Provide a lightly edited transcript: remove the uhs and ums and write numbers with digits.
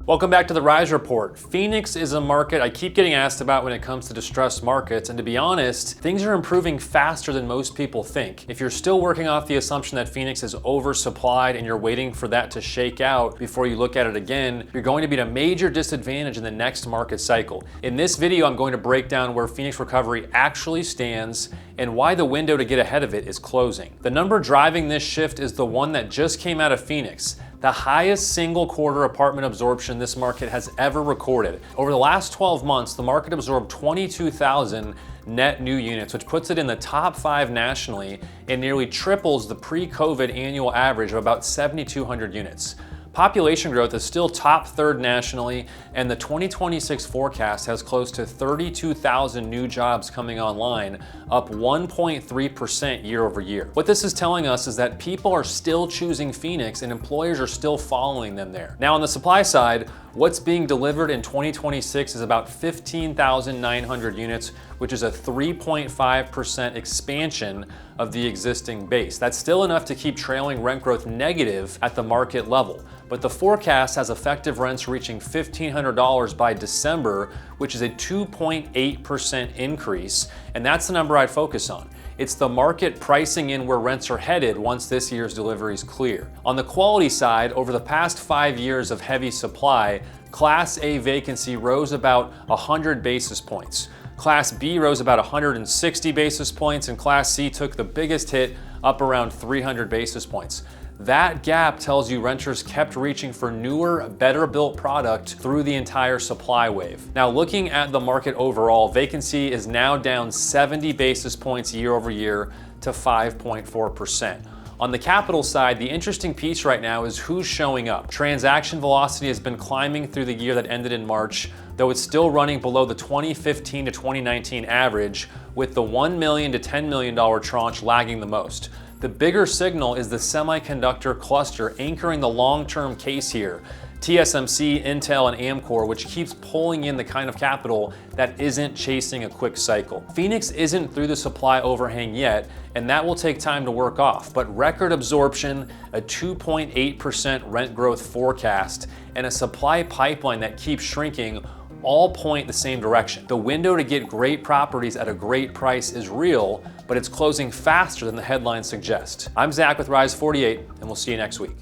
Welcome back to the Rise Report. Phoenix is a market I keep getting asked about when it comes to distressed markets, and to be honest, things are improving faster than most people think. If you're still working off the assumption that Phoenix is oversupplied and you're waiting for that to shake out before you look at it again, you're going to be at a major disadvantage in the next market cycle. In this video, I'm going to break down where Phoenix recovery actually stands and why the window to get ahead of it is closing. The number driving this shift is the one that just came out of Phoenix, the highest single quarter apartment absorption this market has ever recorded. Over the last 12 months, the market absorbed 22,000 net new units, which puts it in the top 5 nationally and nearly triples the pre-COVID annual average of about 7,200 units. Population growth is still top 3rd nationally, and the 2026 forecast has close to 32,000 new jobs coming online, up 1.3% year over year. What this is telling us is that people are still choosing Phoenix and employers are still following them there. Now on the supply side, what's being delivered in 2026 is about 15,900 units, which is a 3.5% expansion of the existing base. That's still enough to keep trailing rent growth negative at the market level. But the forecast has effective rents reaching $1,500 by December, which is a 2.8% increase, and that's the number I'd focus on. It's the market pricing in where rents are headed once this year's deliveries clear. On the quality side, over the past 5 years of heavy supply, Class A vacancy rose about 100 basis points. Class B rose about 160 basis points, and Class C took the biggest hit, up around 300 basis points. That gap tells you renters kept reaching for newer, better built product through the entire supply wave. Now looking at the market overall, vacancy is now down 70 basis points year over year to 5.4%. On the capital side, the interesting piece right now is who's showing up. Transaction velocity has been climbing through the year that ended in March, though it's still running below the 2015 to 2019 average, with the $1 million to $10 million tranche lagging the most. The bigger signal is the semiconductor cluster anchoring the long-term case here. TSMC, Intel, and Amkor, which keeps pulling in the kind of capital that isn't chasing a quick cycle. Phoenix isn't through the supply overhang yet, and that will take time to work off, but record absorption, a 2.8% rent growth forecast, and a supply pipeline that keeps shrinking all point the same direction. The window to get great properties at a great price is real, but it's closing faster than the headlines suggest. I'm Zach with Rise 48, and we'll see you next week.